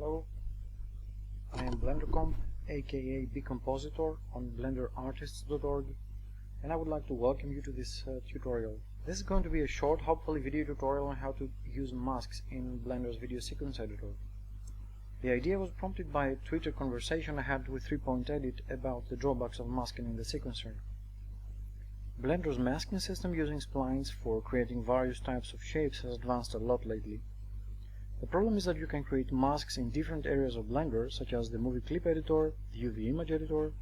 Hello, I am BlenderComp, aka Bcompositor on blenderartists.org, and I would like to welcome you to this tutorial. This is going to be a short, hopefully video tutorial on how to use masks in Blender's video sequence editor. The idea was prompted by a Twitter conversation I had with 3.edit about the drawbacks of masking in the sequencer. Blender's masking system using splines for creating various types of shapes has advanced a lot lately. The problem is that you can create masks in different areas of Blender, such as the movie clip editor, the UV image editor,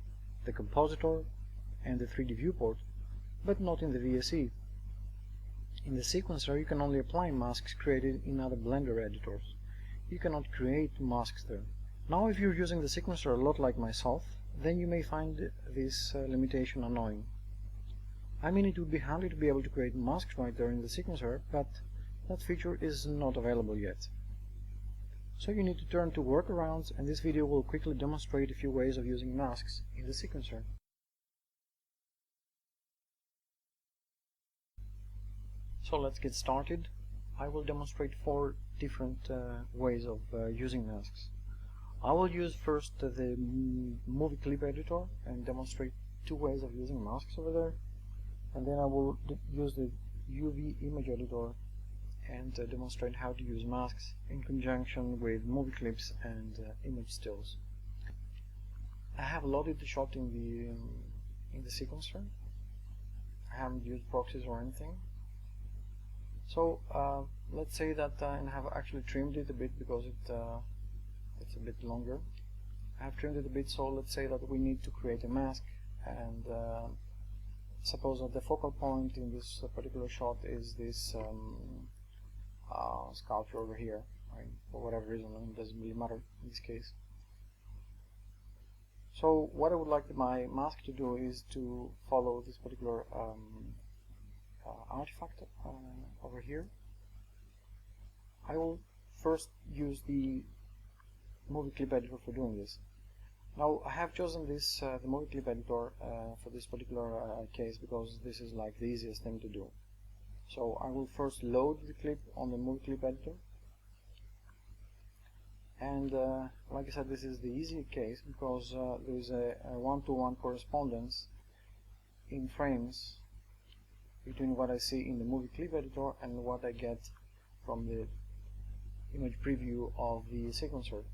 the compositor, and the 3D viewport, but not in the VSE. In the sequencer, you can only apply masks created in other Blender editors. You cannot create masks there. Now, if you're using the sequencer a lot like myself, then you may find this limitation annoying. I mean, it would be handy to be able to create masks right there in the sequencer, but that feature is not available yet. So you need to turn to workarounds, and this video will quickly demonstrate a few ways of using masks in the sequencer. So let's get started. I will demonstrate 4 different ways of using masks. I will use first the movie clip editor and demonstrate 2 ways of using masks over there, and then I will use the UV image editor and demonstrate how to use masks in conjunction with movie clips and image stills. I have loaded the shot in the sequencer. I haven't used proxies or anything. So let's say that I have actually trimmed it a bit because it's a bit longer. I have trimmed it a bit, so let's say that we need to create a mask, and suppose that the focal point in this particular shot is this sculpture over here. For whatever reason, it doesn't really matter in this case. So what I would like my mask to do is to follow this particular artifact over here. I will first use the movie clip editor for doing this. Now, I have chosen this the movie clip editor for this particular case because this is like the easiest thing to do. So I will first load the clip on the movie clip editor, and like I said, this is the easy case because there is a one-to-one correspondence in frames between what I see in the movie clip editor and what I get from the image preview of the sequencer.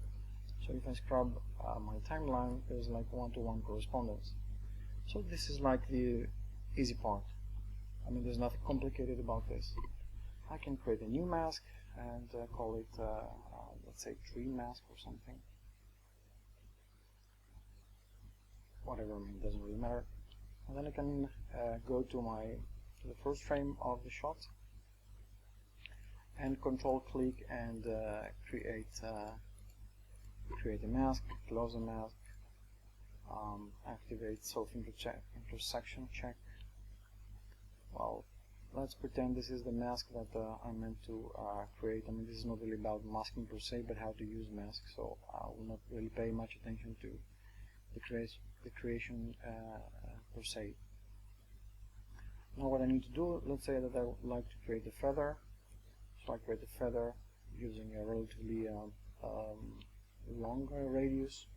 So if I scrub my timeline, there's like one-to-one correspondence. So this is like the easy part. I mean, there's nothing complicated about this. I can create a new mask and call it, let's say, tree mask or something. Whatever, I mean, it doesn't really matter. And then I can go to the first frame of the shot and control-click and create a mask, close the mask, activate self-intersection check. Well, let's pretend this is the mask that I meant to create. I mean, this is not really about masking per se, but how to use masks, so I will not really pay much attention to the creation per se. Now what I need to do, let's say that I would like to create a feather. So I create a feather using a relatively long radius.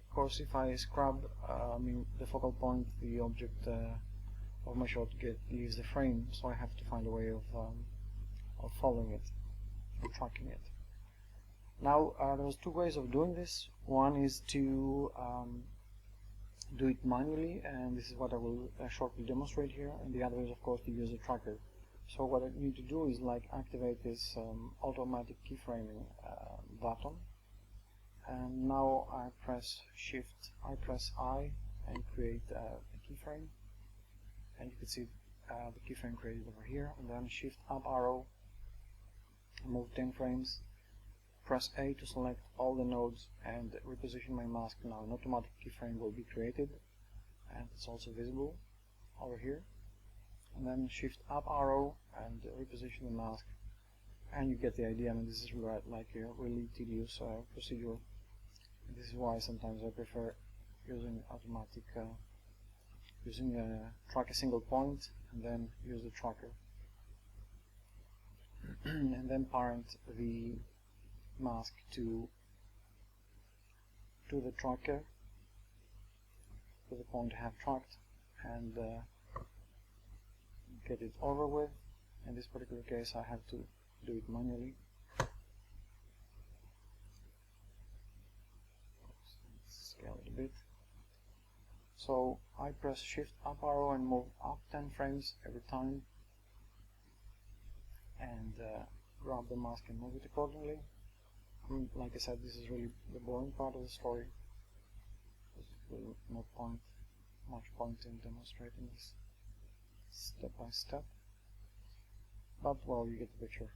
Of course, if I scrub I mean the focal point, the object of my shot leaves the frame, so I have to find a way of following it, or tracking it. Now there's 2 ways of doing this. One is to do it manually, and this is what I will shortly demonstrate here, and the other is of course to use a tracker. So what I need to do is like activate this automatic keyframing button, and now I press I and create a keyframe, and you can see the keyframe created over here, and then shift up arrow, move 10 frames, press A to select all the nodes and reposition my mask. Now an automatic keyframe will be created, and it's also visible over here, and then shift up arrow and reposition the mask, and you get the idea. I mean, this is like a really tedious procedure. This is why sometimes I prefer using automatic track a single point and then use the tracker and then parent the mask to the tracker, to the point I have tracked, and get it over with. In this particular case I have to do it manually. Let's scale it a bit. So I press shift up arrow and move up 10 frames every time, and grab the mask and move it accordingly. Like I said, this is really the boring part of the story. There will not much point in demonstrating this step by step, but well, you get the picture.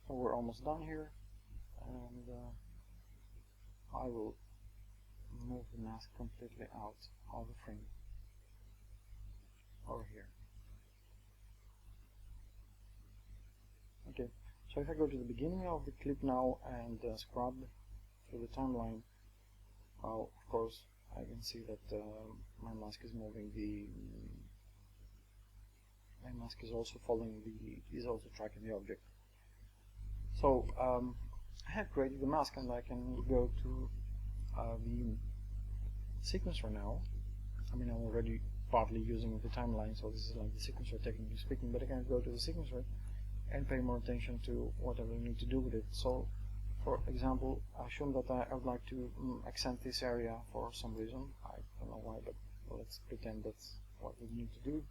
So we're almost done here, and I will move the mask completely out of the frame over here. Okay, so if I go to the beginning of the clip now and scrub through the timeline, well, of course I can see that my mask is moving. My mask is also following is also tracking the object. So I have created the mask, and I can go to the sequencer now. I mean, I'm already partly using the timeline, so this is like the sequencer technically speaking, but I can go to the sequencer and pay more attention to whatever I need to do with it. So for example, assume that I would like to accent this area for some reason. I don't know why, but let's pretend that's what we need to do.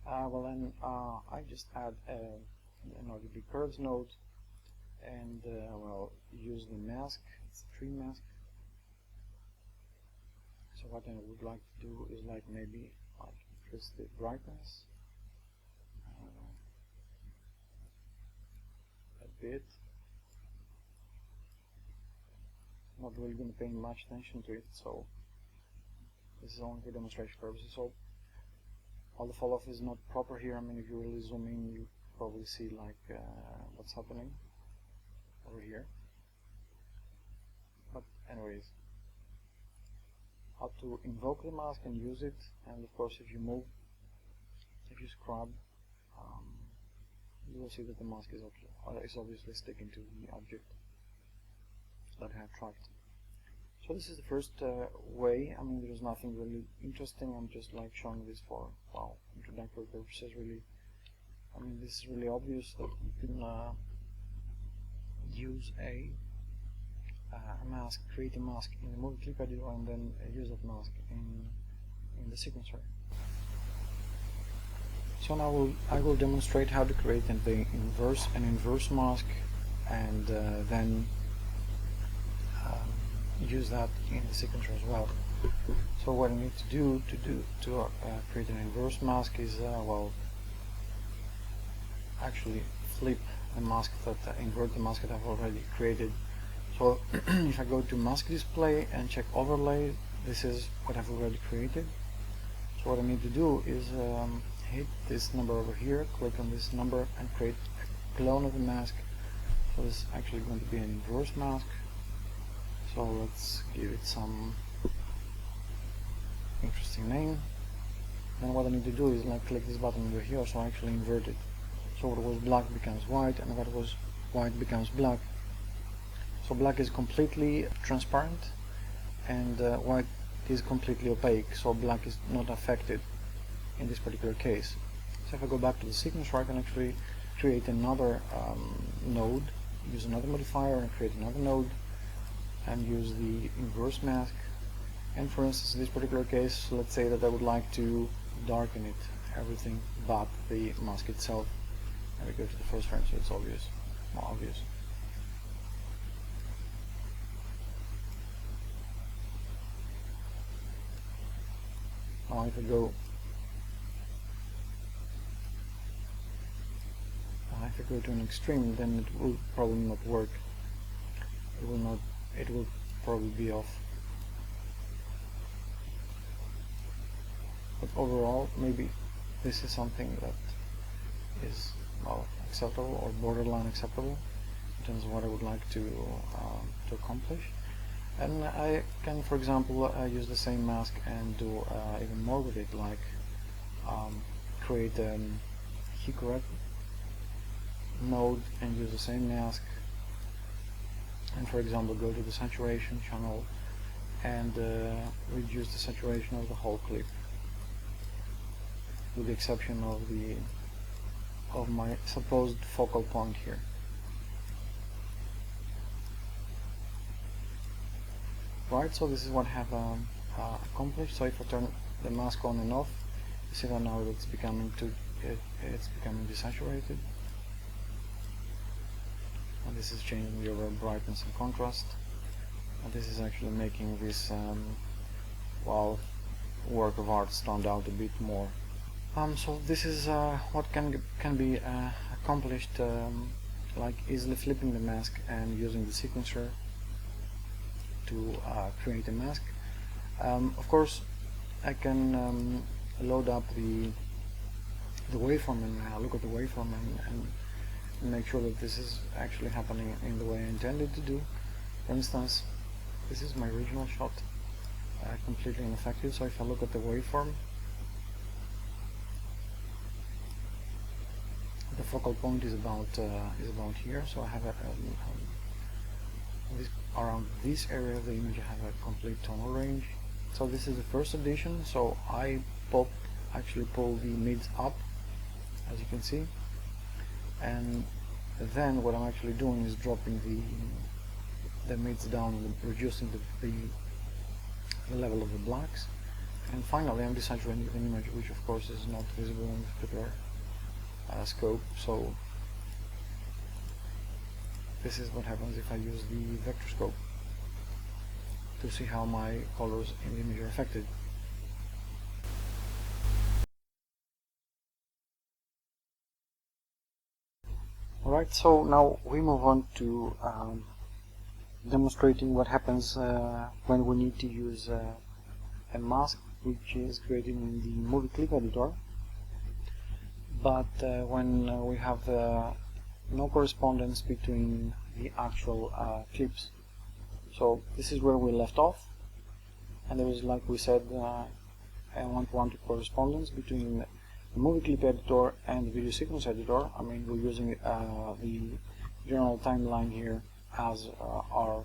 Well, then I just add an RGB curves node, and well, use the mask. It's a tree mask. So what I would like to do is like maybe like increase the brightness a bit. Not really going to pay much attention to it, so this is only for demonstration purposes. So all the fall off is not proper here. I mean, if you really zoom in, you probably see like what's happening over here. But anyways, how to invoke the mask and use it, and of course if you scrub, you will see that the mask is obviously sticking to the object that I have tracked. So this is the first way. I mean, there is nothing really interesting. I'm just like showing this for, well, introductory purposes really. I mean, this is really obvious that you can use a mask, create a mask in the movie clip editor, and then use that mask in the sequencer. So now I will demonstrate how to create an inverse mask, and then use that in the sequencer as well. So what I need to do to create an inverse mask is well, actually flip the mask invert the mask that I've already created. So if I go to mask display and check overlay, this is what I've already created. So what I need to do is hit this number over here, click on this number, and create a clone of the mask. So this is actually going to be an inverse mask. So let's give it some interesting name. Then what I need to do is like click this button over here, so I actually invert it. So what was black becomes white, and what was white becomes black. So black is completely transparent, and white is completely opaque, so black is not affected in this particular case. So if I go back to the sequencer, I can actually create another node, use another modifier and create another node, and use the inverse mask. And for instance, in this particular case, let's say that I would like to darken it, everything but the mask itself. And we go to the first frame, so it's obvious, more obvious. Now if I go to an extreme, then it will probably not work. It will probably be off. But overall, maybe this is something that is, well, acceptable or borderline acceptable in terms of what I would like to accomplish. And I can, for example, use the same mask and do even more with it, like create a hue correct node and use the same mask, and for example go to the saturation channel and reduce the saturation of the whole clip, with the exception of my supposed focal point here. Right, so this is what I have accomplished. So if I turn the mask on and off, you see that now it's becoming desaturated, and this is changing the overall brightness and contrast, and this is actually making this well, work of art stand out a bit more. So this is what can be accomplished, like easily flipping the mask and using the sequencer to create a mask. Of course, I can load up the waveform and look at the waveform and make sure that this is actually happening in the way I intended to do. For instance, this is my original shot, completely ineffective. So if I look at the waveform, the focal point is about here. So I have around this area of the image I have a complete tonal range. So this is the first addition. So I actually pull the mids up, as you can see, and then what I'm actually doing is dropping the mids down and reducing the level of the blacks, and finally I'm desaturating the image, which of course is not visible in this particular scope. So this is what happens if I use the vector scope to see how my colors in the image are affected. Alright, so now we move on to demonstrating what happens when we need to use a mask which is created in the movie clip editor, but when we have no correspondence between the actual clips. So this is where we left off, and there is, like we said, a one-to-one correspondence between the movie clip editor and the video sequence editor. I mean, we're using the general timeline here as our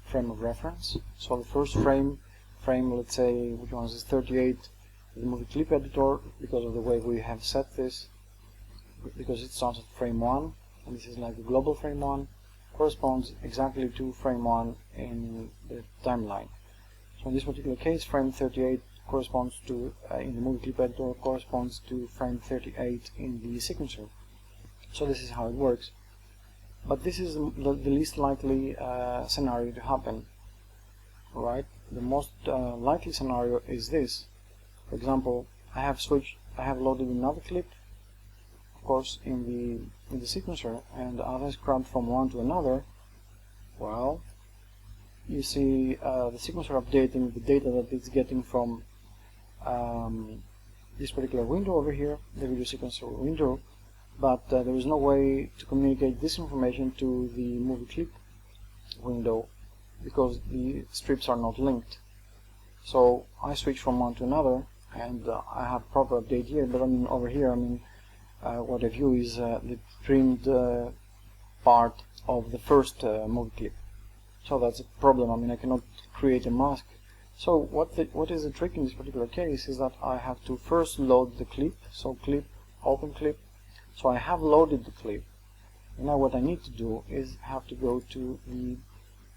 frame of reference. So the first frame, let's say, which one is 38, the movie clip editor, because of the way we have set this, because it starts at frame 1, and this is like the global frame 1, corresponds exactly to frame 1 in the timeline. So in this particular case, frame 38 corresponds to, in the movie clip editor, corresponds to frame 38 in the sequencer. So this is how it works. But this is the least likely scenario to happen, right? The most likely scenario is this. For example, I have loaded another clip, of course, in the sequencer, and as I scrub from one to another, well, you see the sequencer updating the data that it's getting from this particular window over here, the video sequencer window, but there is no way to communicate this information to the movie clip window because the strips are not linked. So I switch from one to another, and I have proper update here, but I mean over here, I mean what I view is the trimmed part of the first movie clip. So that's a problem. I mean, I cannot create a mask. So what is the trick in this particular case is that I have to first load the clip. So clip, open clip. So I have loaded the clip. Now what I need to do is have to go to the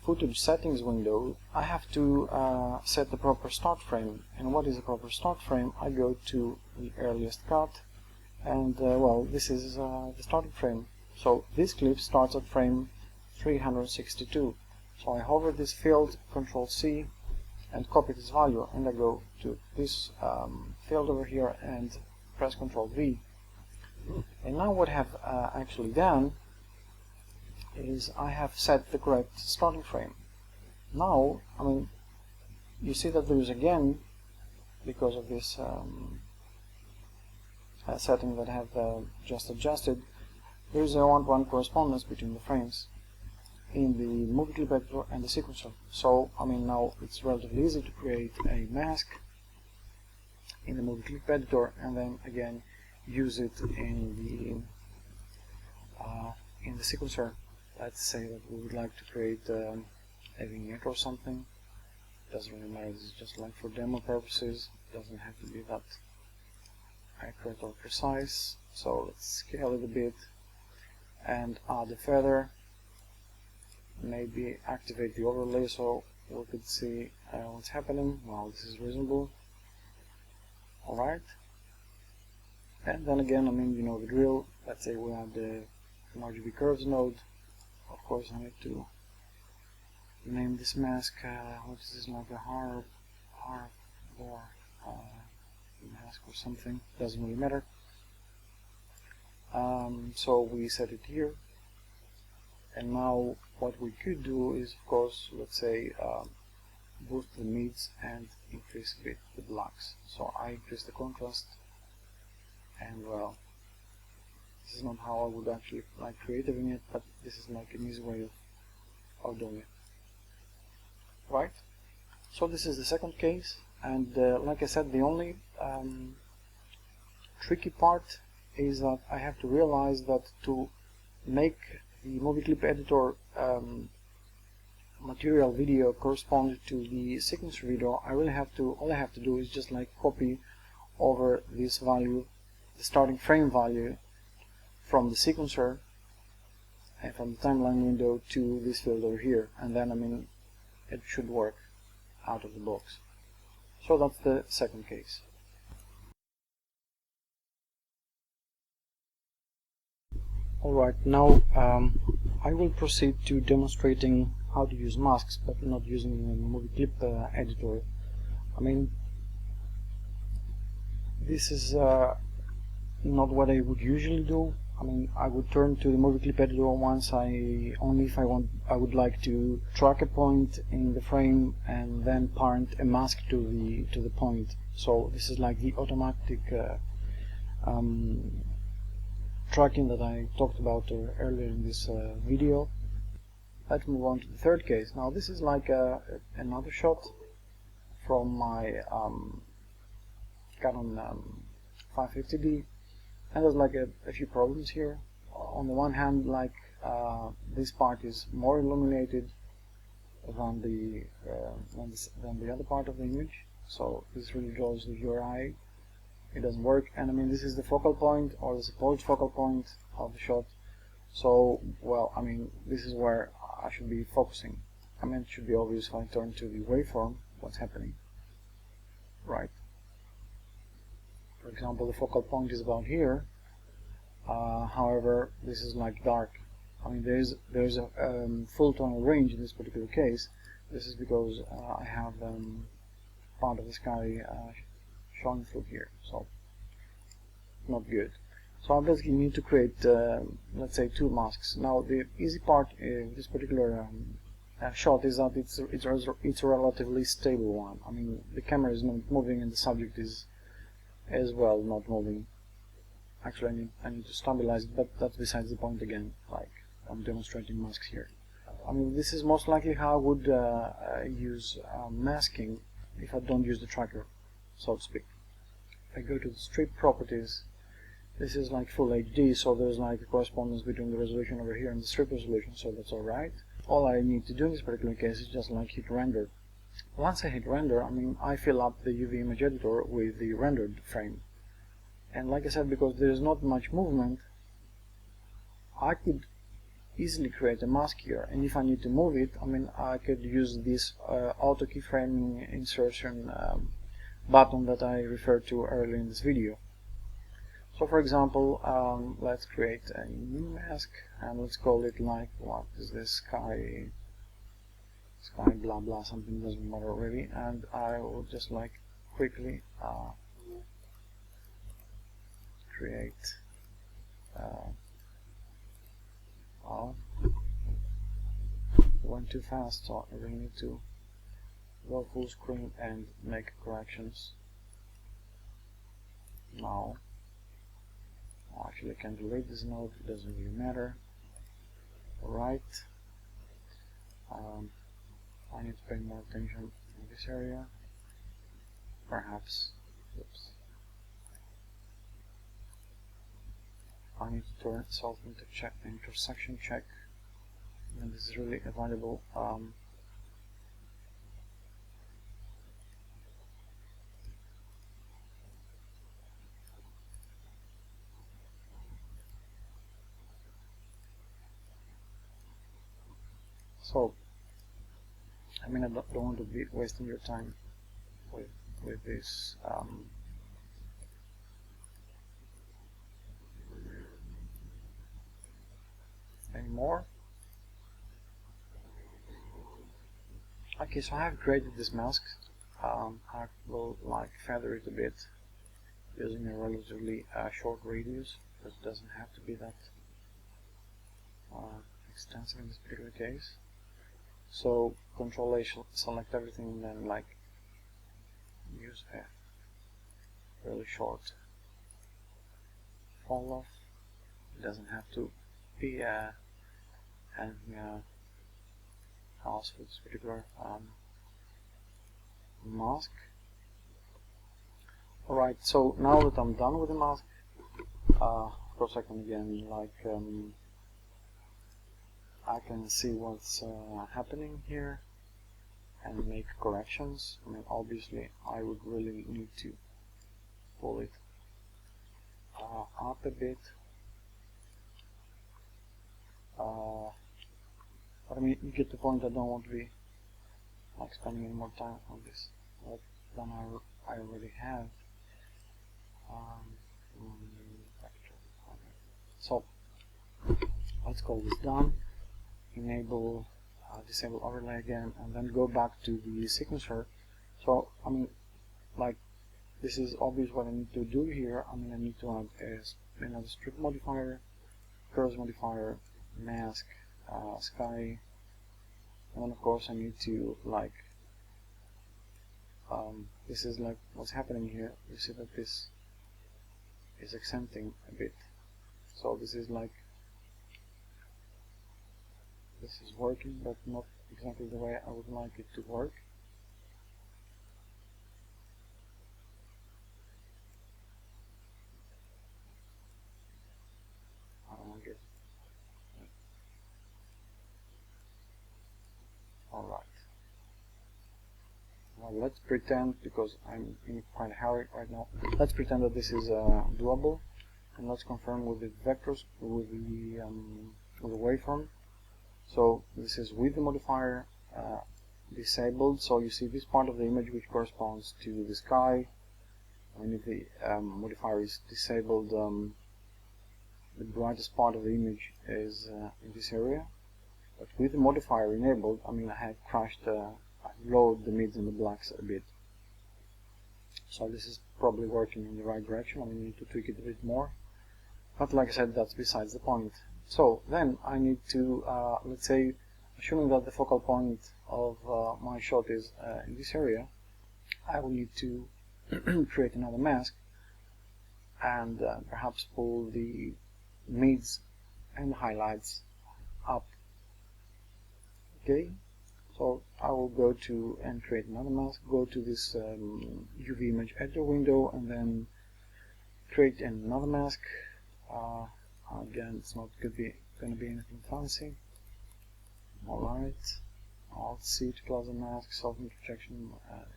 footage settings window. I have to set the proper start frame. And what is the proper start frame? I go to the earliest cut, and well, this is the starting frame. So this clip starts at frame 362. So I hover this field, Control C, and copy this value, and I go to this field over here and press Control V. And now what I have actually done is I have set the correct starting frame. Now, I mean, you see that there is again, because of this setting that I have just adjusted, there is a one-to-one correspondence between the frames in the movie clip editor and the sequencer. So, I mean, now it's relatively easy to create a mask in the movie clip editor and then again use it in in the sequencer, let's say that we would like to create a vignette or something. Doesn't really matter, this is just like for demo purposes, doesn't have to be that accurate or precise. So let's scale it a bit and add a feather, maybe activate the overlay so we could see what's happening. Wow, this is reasonable. Alright, and then again, I mean, you know the drill. Let's say we have the RGB curves node. Of course, I need to name this mask. What is this, like a harp or mask or something? Doesn't really matter. So we set it here, and now what we could do is, of course, let's say boost the mids and increase a bit the blacks. So I increase the contrast, and well, this is not how I would actually like create a vignette, but this is like an easy way of doing it. Right? So this is the second case, and like I said, the only tricky part is that I have to realize that to make the movie clip editor material video correspond to the sequencer video, all I have to do is just like copy over this value, the starting frame value, from the sequencer and from the timeline window to this field over here, and then I mean it should work out of the box. So that's the second case. Alright, now I will proceed to demonstrating how to use masks, but not using the movie clip editor. I mean, this is not what I would usually do. I mean, I would turn to the movie clip editor only if I would like to track a point in the frame and then parent a mask to the point. So this is like the automatic tracking that I talked about earlier in this video. Let's move on to the third case. Now this is like another shot from my Canon 550D, and there's like a few problems here. On the one hand, like this part is more illuminated than the other part of the image, so this really draws your eye. It doesn't work, and I mean this is the focal point or the supposed focal point of the shot. So, well, I mean this is where I should be focusing. I mean it should be obvious if I turn to the waveform what's happening, right? For example, the focal point is about here. However, this is like dark. I mean there's a full tonal range in this particular case. This is because I have part of the sky showing through here, so not good. So I basically need to create let's say two masks. Now the easy part in this particular shot is that it's a relatively stable one. I mean the camera is not moving and the subject is as well not moving. Actually I need to stabilize it, but that's besides the point again. Like I'm demonstrating masks here. I mean this is most likely how I would use masking if I don't use the tracker, so to speak. If I go to the strip properties, this is like full HD, so there's like a correspondence between the resolution over here and the strip resolution, so that's alright. All I need to do in this particular case is just like hit render. Once I hit render, I mean I fill up the UV image editor with the rendered frame. And like I said, because there is not much movement, I could easily create a mask here, and if I need to move it, I mean I could use this auto keyframing insertion button that I referred to earlier in this video. So for example, let's create a new mask and let's call it like, what is this, sky blah blah something, doesn't matter already, and I will just like quickly create well, went too fast, so I really need to go full screen and make corrections. Now actually I can delete this node, it doesn't really matter. Alright, I need to pay more attention in this area, perhaps. Oops. I need to turn self intersection check, and this is really a valuable so I mean, I don't want to be wasting your time with this anymore. Okay, so I have created this mask. I will like feather it a bit using a relatively short radius, but it doesn't have to be that extensive in this particular case. So Control A, select everything, and then like use a really short fall off. It doesn't have to be anything else for this particular mask. Alright, so now that I'm done with the mask, of course I can again like I can see what's happening here and make corrections. I mean, obviously I would really need to pull it up a bit, but I mean, you get the point. I don't want to be like spending any more time on this than I already have. So let's call this done. Enable disable overlay again, and then go back to the sequencer. So I mean, like, this is obvious what I need to do here. I mean, I need to add another strip modifier, curves modifier, mask, sky, and then of course I need to like this is like what's happening here. You see that this is accenting a bit, so this is like this is working, but not exactly the way I would like it to work. I don't like it. Alright. Well, let's pretend, because I'm in quite a hurry right now, let's pretend that this is doable, and let's confirm with the vectors, with the waveform. So this is with the modifier disabled, so you see this part of the image which corresponds to the sky. And if the modifier is disabled, the brightest part of the image is in this area. But with the modifier enabled, I mean, I have crashed, I lowered the mids and the blacks a bit. So this is probably working in the right direction. I mean, I need to tweak it a bit more. But like I said, that's besides the point. So then I need to, let's say, assuming that the focal point of my shot is in this area, I will need to create another mask and perhaps pull the mids and highlights up. Okay, so I will go to and create another mask, go to this UV image editor window, and then create another mask. Again, it's not going to be anything fancy. Alright, Alt-C to close the mask,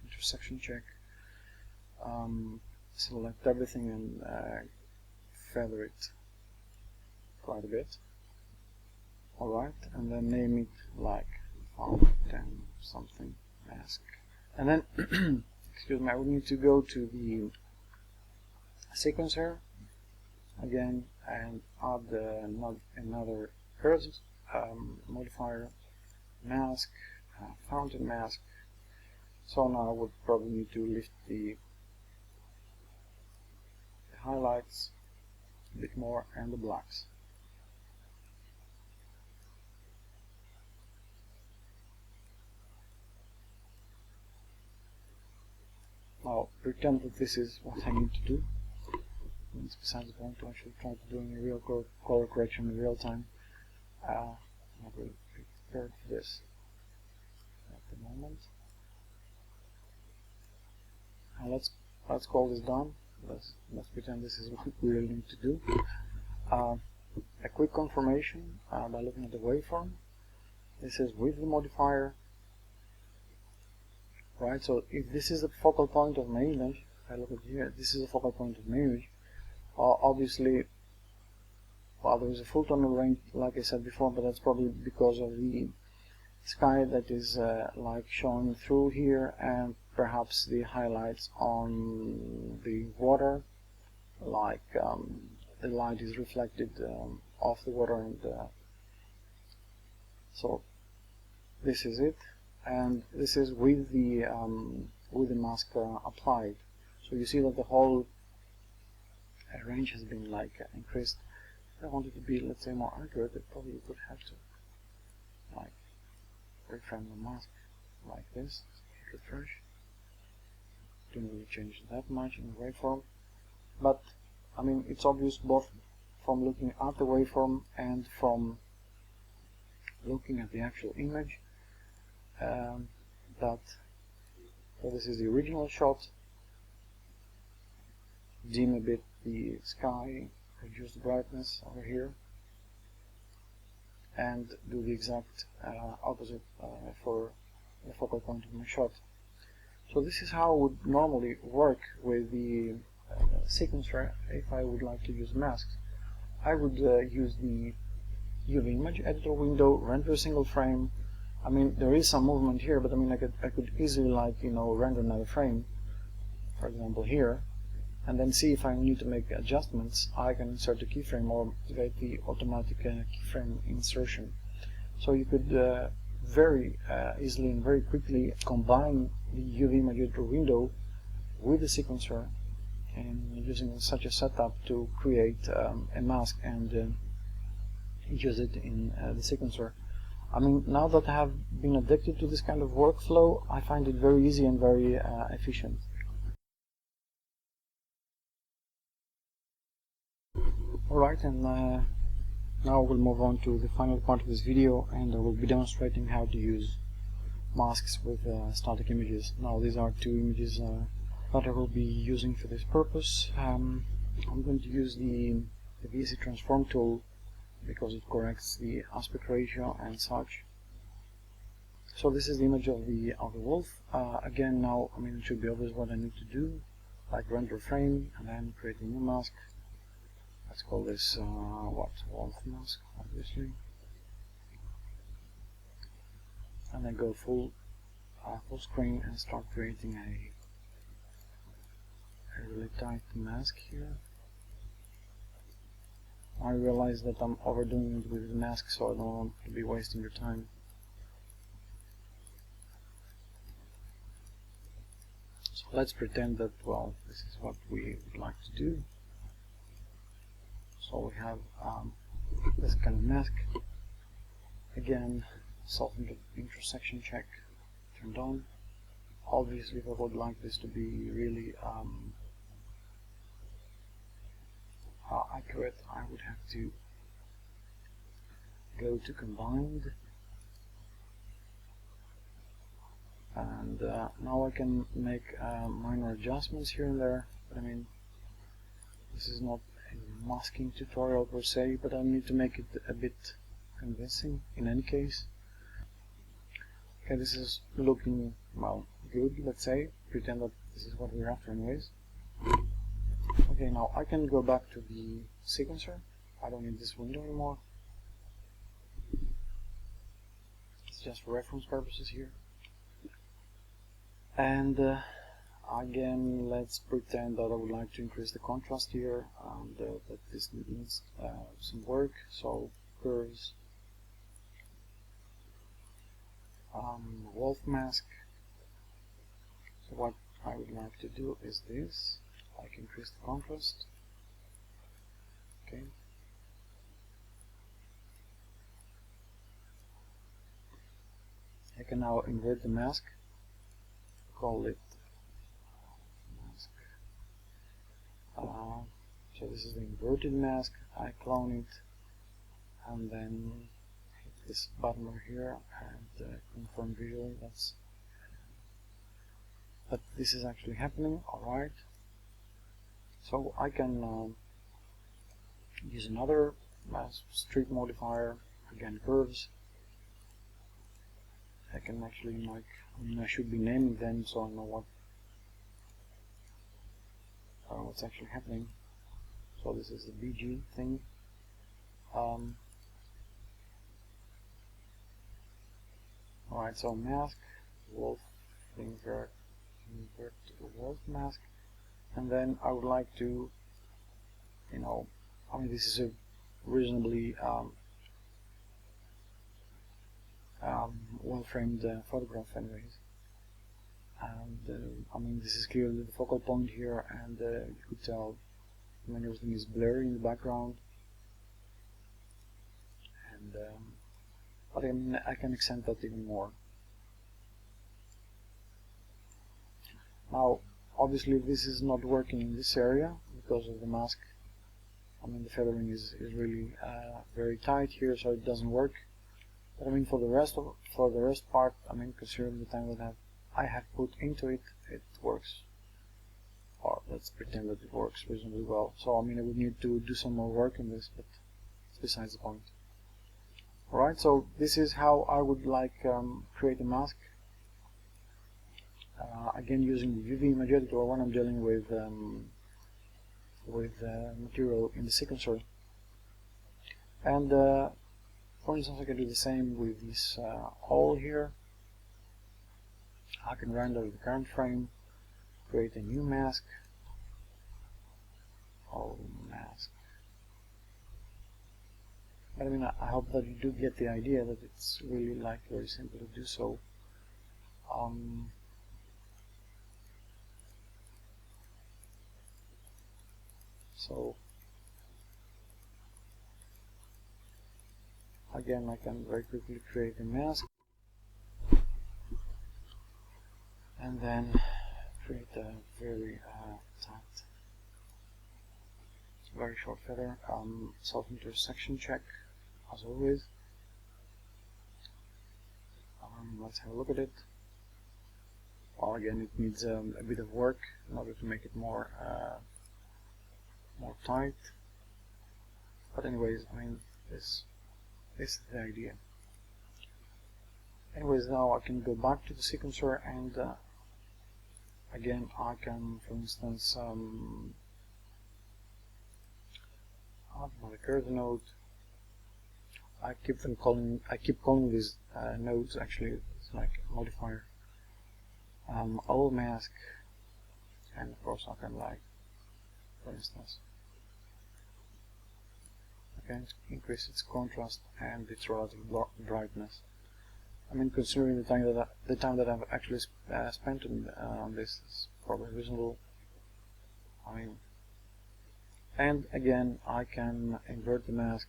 intersection check, select everything and feather it quite a bit. Alright, and then name it like 10 something mask. And then, excuse me, I would need to go to the sequencer again and add another curves modifier, mask, fountain mask. So now I would probably need to lift the highlights a bit more and the blacks. Now pretend that this is what I need to do. It's besides the point. I should try to do any real color correction in real time. Not really prepared for this at the moment. And let's call this done. Let's pretend this is what we really need to do. a quick confirmation by looking at the waveform. This is with the modifier, right? So if this is the focal point of my image, if I look at here, this is the focal point of my image. Obviously, well, there is a full tonal range, like I said before, but that's probably because of the sky that is like showing through here, and perhaps the highlights on the water, like the light is reflected off the water, and so this is it, and this is with the mask applied. So you see that the whole range has been like increased. If I wanted to be, let's say, more accurate, I probably would have to like reframe the mask like this. Refresh. Didn't really change that much in the waveform, but I mean it's obvious both from looking at the waveform and from looking at the actual image that so this is the original shot. Dim a bit the sky, reduce the brightness over here, and do the exact opposite for the focal point of my shot. So this is how I would normally work with the sequencer if I would like to use masks. I would use the UV image editor window, render a single frame. I mean, there is some movement here, but I mean, I could easily, like, you know, render another frame, for example here, and then see if I need to make adjustments. I can insert a keyframe or activate the automatic keyframe insertion. So you could very easily and very quickly combine the UV image editor window with the sequencer, and using such a setup to create a mask and use it in the sequencer. I mean, now that I have been addicted to this kind of workflow, I find it very easy and very efficient. Alright, and now we'll move on to the final part of this video, and I will be demonstrating how to use masks with static images. Now these are two images that I will be using for this purpose. I'm going to use the VSC transform tool because it corrects the aspect ratio and such. So this is the image of the wolf. Again, now I mean it should be obvious what I need to do, like render frame and then create a new mask. Let's call this wolf mask, obviously, and then go full screen and start creating a really tight mask here. I realize that I'm overdoing it with the mask, so I don't want to be wasting your time. So let's pretend that, well, this is what we would like to do. So we have this kind of mask. Again, self-intersection check turned on. Obviously, if I would like this to be really accurate, I would have to go to combined, and now I can make minor adjustments here and there, but I mean this is not a masking tutorial per se, but I need to make it a bit convincing in any case. Okay, this is looking, well, good, let's say. Pretend that this is what we're after anyways. Okay, now I can go back to the sequencer. I don't need this window anymore. It's just for reference purposes here. And again, let's pretend that I would like to increase the contrast here, and that this needs some work. So curves, wolf mask. So what I would like to do is this, like increase the contrast. Okay. I can now invert the mask, call it mask. So this is the inverted mask. I clone it and then hit this button over here and confirm visually that this is actually happening. Alright, so I can use another street modifier, again curves. I can actually I should be naming them so I know what's actually happening. So this is the BG thing. Alright, so mask, wolf, invert wolf mask, and then I would like to, this is a reasonably well-framed photograph anyways, and this is clearly the focal point here, and you could tell everything is blurry in the background, and but I can extend that even more. Now obviously this is not working in this area because of the mask. The feathering is really very tight here, so it doesn't work. But for the rest part, considering the time that I have put into it, it works. Or let's pretend that it works reasonably well. So I would need to do some more work in this, but it's besides the point. Alright, so this is how I would create a mask. Again, using the UV image editor when I'm dealing with material in the sequencer. And for instance, I can do the same with this hole here. I can render the current frame, create a new mask, hole mask. But I hope that you do get the idea that it's really very simple to do so. So again, I can very quickly create a mask and then create a very tight, very short feather. Self-intersection check as always. Let's have a look at it. Well, again, it needs a bit of work in order to make it more tight. But anyways, this is the idea. Anyways, now I can go back to the sequencer, and again I can, for instance, add another curve node. I keep calling these nodes, actually it's like a modifier. All mask, and of course I can for instance, increase its contrast and its relative brightness. Considering the time that I've actually spent on this is probably reasonable. And again, I can invert the mask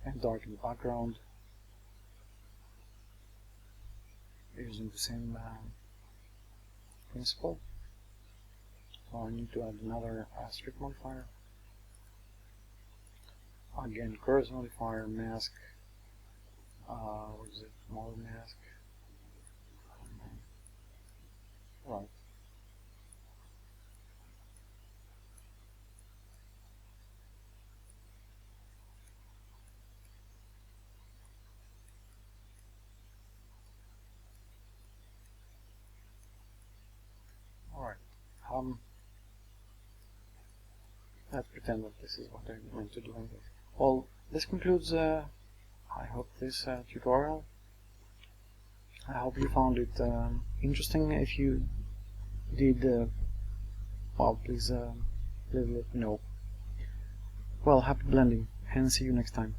and darken the background using the same principle. So I need to add another strip modifier. Again, curves modifier, mask. What is it? More mask. Right. Let's pretend that this is what I'm going to do. Well, this concludes, I hope, this tutorial. I hope you found it interesting. If you did, well, please let me know. Well, happy blending, and see you next time.